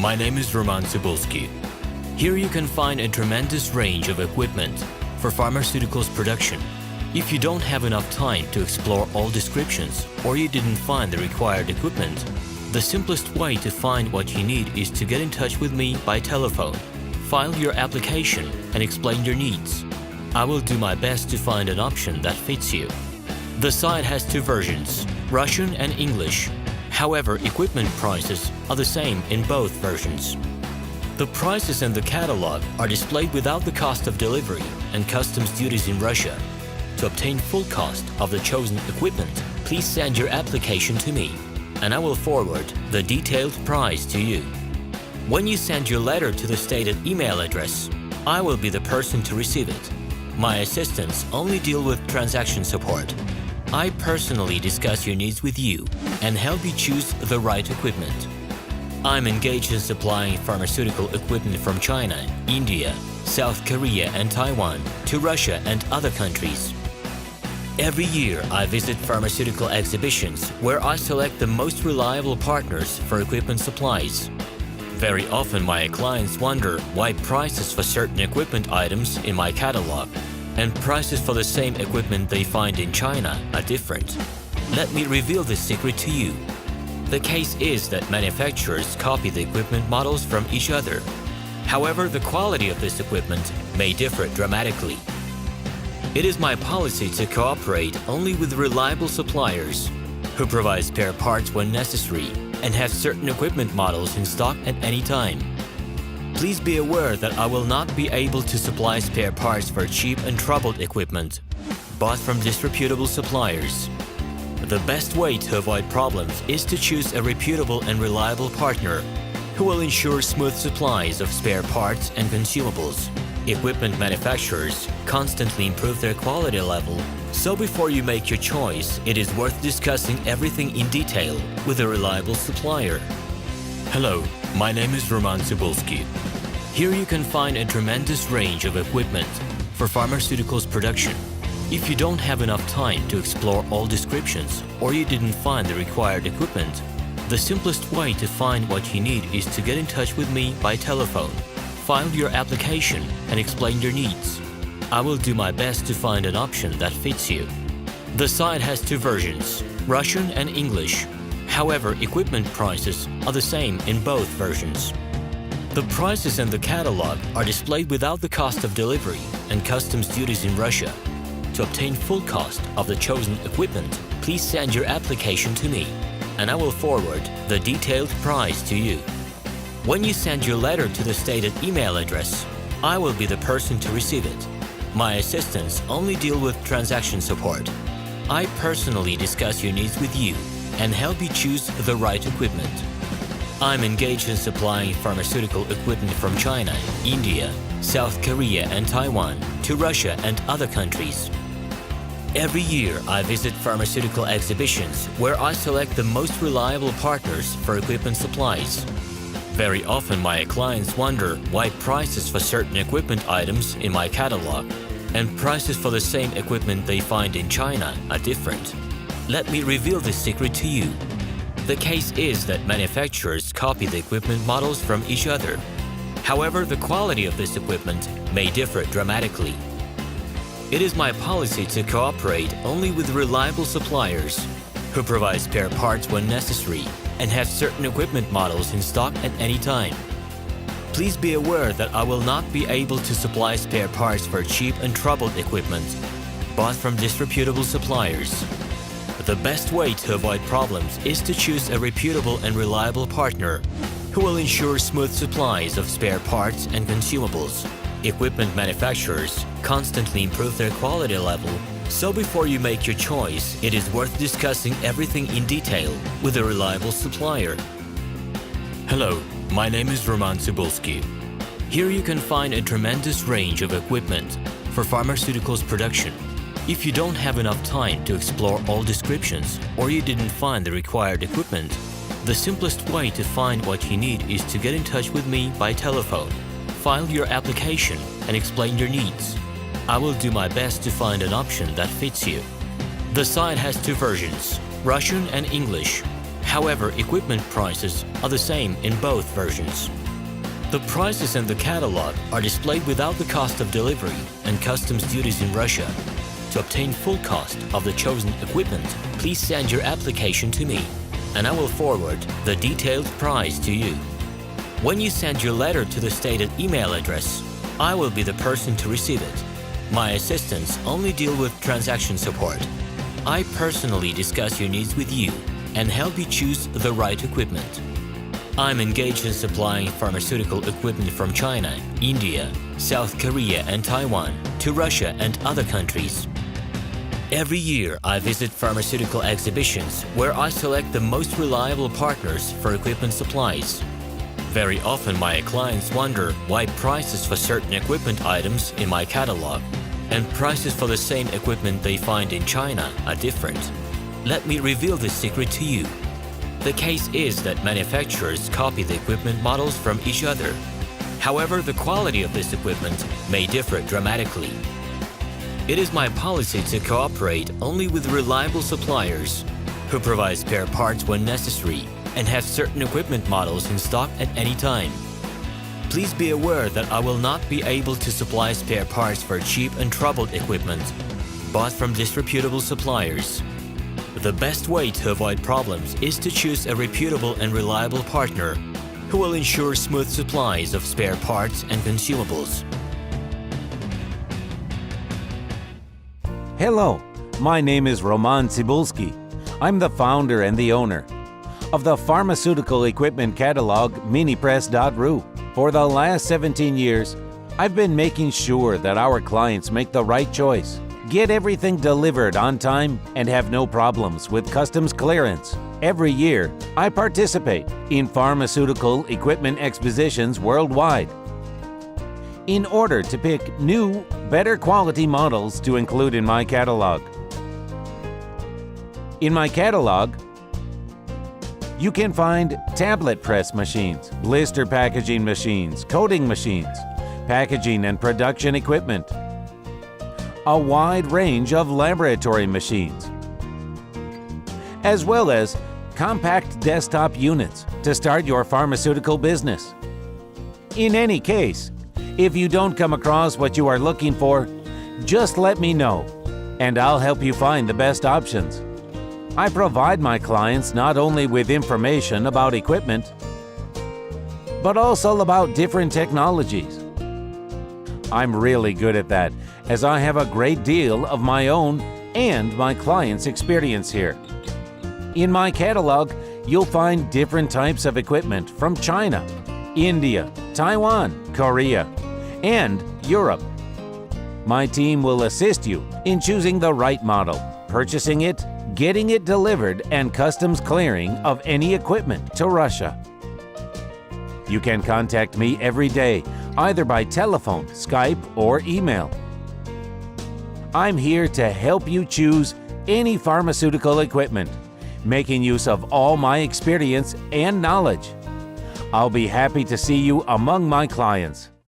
my name is RomanTsibulsky. Here you can find a tremendous range of equipment for pharmaceuticals production. If you don't have enough time to explore all descriptions or you didn't find the required equipment, the simplest way to find what you need is to get in touch with me by telephone, file your application and explain your needs. I will do my best to find an option that fits you. The site has two versions, Russian and English. However, equipment prices are the same in both versions. The prices in the catalog are displayed without the cost of delivery and customs duties in Russia. To obtain full cost of the chosen equipment, please send your application to me, and I will forward the detailed price to you. When you send your letter to the stated email address, I will be the person to receive it. My assistants only deal with transaction support. I personally discuss your needs with you and help you choose the right equipment. I'm engaged in supplying pharmaceutical equipment from China, India, South Korea and Taiwan to Russia and other countries. Every year, I visit pharmaceutical exhibitions where I select the most reliable partners for equipment supplies. Very often, my clients wonder why prices for certain equipment items in my catalog and prices for the same equipment they find in China are different. Let me reveal this secret to you. The case is that manufacturers copy the equipment models from each other. However, the quality of this equipment may differ dramatically. It is my policy to cooperate only with reliable suppliers who provide spare parts when necessary and have certain equipment models in stock at any time. Please be aware that I will not be able to supply spare parts for cheap and troubled equipment bought from disreputable suppliers. The best way to avoid problems is to choose a reputable and reliable partner who will ensure smooth supplies of spare parts and consumables. Equipment manufacturers constantly improve their quality level, so before you make your choice, it is worth discussing everything in detail with a reliable supplier. Hello, my name is RomanTsibulsky. Here you can find a tremendous range of equipment for pharmaceuticals production. If you don't have enough time to explore all descriptions or you didn't find the required equipment, the simplest way to find what you need is to get in touch with me by telephone, file your application and explain your needs. I will do my best to find an option that fits you. The site has two versions, Russian and English. However, equipment prices are the same in both versions. The prices in the catalog are displayed without the cost of delivery and customs duties in Russia. To obtain full cost of the chosen equipment, please send your application to me, and I will forward the detailed price to you. When you send your letter to the stated email address, I will be the person to receive it. My assistants only deal with transaction support. I personally discuss your needs with you and help you choose the right equipment. I'm engaged in supplying pharmaceutical equipment from China, India, South Korea and Taiwan to Russia and other countries. Every year, I visit pharmaceutical exhibitions where I select the most reliable partners for equipment supplies. Very often, my clients wonder why prices for certain equipment items in my catalog and prices for the same equipment they find in China are different. Let me reveal this secret to you. The case is that manufacturers copy the equipment models from each other. However, the quality of this equipment may differ dramatically. It is my policy to cooperate only with reliable suppliers who provide spare parts when necessary and have certain equipment models in stock at any time. Please be aware that I will not be able to supply spare parts for cheap and troubled equipment bought from disreputable suppliers. The best way to avoid problems is to choose a reputable and reliable partner who will ensure smooth supplies of spare parts and consumables. Equipment manufacturers constantly improve their quality level, so before you make your choice, it is worth discussing everything in detail with a reliable supplier. Hello, my name is RomanTsibulsky. Here you can find a tremendous range of equipment for pharmaceuticals production. If you don't have enough time to explore all descriptions or you didn't find the required equipment, the simplest way to find what you need is to get in touch with me by telephone, file your application and explain your needs. I will do my best to find an option that fits you. The site has two versions, Russian and English. However, equipment prices are the same in both versions. The prices in the catalog are displayed without the cost of delivery and customs duties in Russia. To obtain full cost of the chosen equipment, please send your application to me, and I will forward the detailed price to you. When you send your letter to the stated email address, I will be the person to receive it. My assistants only deal with transaction support. I personally discuss your needs with you and help you choose the right equipment. I'm engaged in supplying pharmaceutical equipment from China, India, South Korea and Taiwan to Russia and other countries. Every year, I visit pharmaceutical exhibitions where I select the most reliable partners for equipment supplies. Very often, my clients wonder why prices for certain equipment items in my catalog and prices for the same equipment they find in China are different. Let me reveal this secret to you. The case is that manufacturers copy the equipment models from each other. However, the quality of this equipment may differ dramatically. It is my policy to cooperate only with reliable suppliers who provide spare parts when necessary and have certain equipment models in stock at any time. Please be aware that I will not be able to supply spare parts for cheap and troubled equipment bought from disreputable suppliers. The best way to avoid problems is to choose a reputable and reliable partner who will ensure smooth supplies of spare parts and consumables. Hello, my name is RomanTsibulsky. I'm the founder and the owner of the pharmaceutical equipment catalog Minipress.ru. For the last 17 years, I've been making sure that our clients make the right choice, get everything delivered on time, and have no problems with customs clearance. Every year, I participate in pharmaceutical equipment expositions worldwide in order to pick new, better quality models to include in my catalog. In my catalog, you can find tablet press machines, blister packaging machines, coating machines, packaging and production equipment, a wide range of laboratory machines, as well as compact desktop units to start your pharmaceutical business. In any case, if you don't come across what you are looking for, just let me know, and I'll help you find the best options. I provide my clients not only with information about equipment, but also about different technologies. I'm really good at that, as I have a great deal of my own and my clients' experience here. In my catalog, you'll find different types of equipment from China, India, Taiwan, Korea, and Europe. My team will assist you in choosing the right model, purchasing it, getting it delivered, and customs clearing of any equipment to Russia. You can contact me every day, either by telephone, Skype, or email. I'm here to help you choose any pharmaceutical equipment, making use of all my experience and knowledge. I'll be happy to see you among my clients.